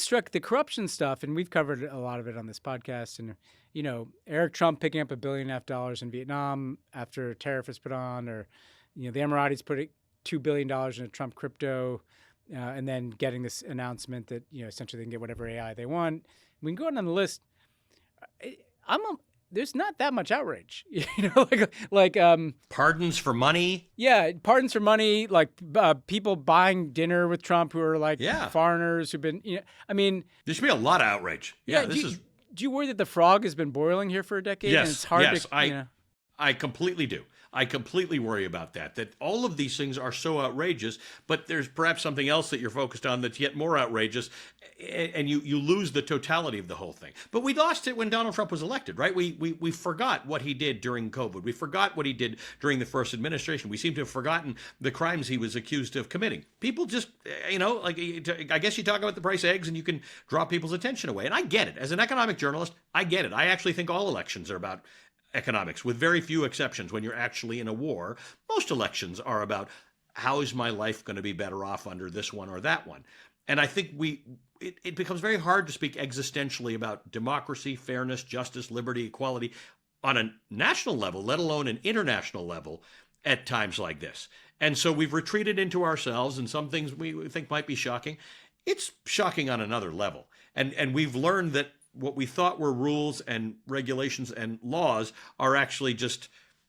struck the corruption stuff, and we've covered a lot of it on this podcast. And Eric Trump picking up $1.5 billion in Vietnam after a tariff was put on, or the Emiratis putting $2 billion into Trump crypto, and then getting this announcement that essentially they can get whatever AI they want. We can go on the list. There's not that much outrage, like pardons for money. Yeah, pardons for money, like people buying dinner with Trump who are like foreigners who've been, there should be a lot of outrage. Yeah, do you worry that the frog has been boiling here for a decade? Yes, and it's hard I completely do. I completely worry about that all of these things are so outrageous, but there's perhaps something else that you're focused on that's yet more outrageous, and you lose the totality of the whole thing. But we lost it when Donald Trump was elected, right? We forgot what he did during COVID. We forgot what he did during the first administration. We seem to have forgotten the crimes he was accused of committing. People just, I guess you talk about the price of eggs and you can draw people's attention away. And I get it. As an economic journalist, I get it. I actually think all elections are about economics, with very few exceptions. When you're actually in a war, most elections are about how is my life going to be better off under this one or that one. And I think it becomes very hard to speak existentially about democracy, fairness, justice, liberty, equality on a national level, let alone an international level, at times like this. And so we've retreated into ourselves, and some things we think might be shocking. It's shocking on another level. And we've learned that what we thought were rules and regulations and laws are actually just,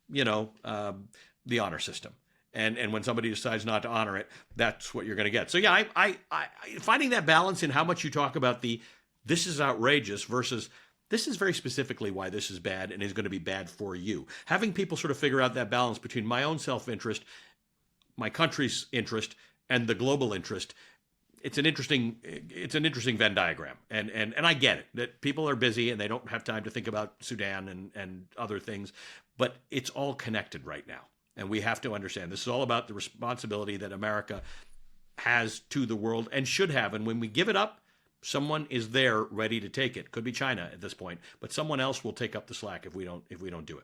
the honor system. And when somebody decides not to honor it, that's what you're going to get. So yeah, I finding that balance in how much you talk about this is outrageous versus this is very specifically why this is bad and is going to be bad for you. Having people sort of figure out that balance between my own self-interest, my country's interest, and the global interest. It's an interesting Venn diagram, and I get it that people are busy and they don't have time to think about Sudan and other things, but it's all connected right now, and we have to understand this is all about the responsibility that America has to the world and should have, and when we give it up, someone is there ready to take it. Could be China at this point, but someone else will take up the slack if we don't do it.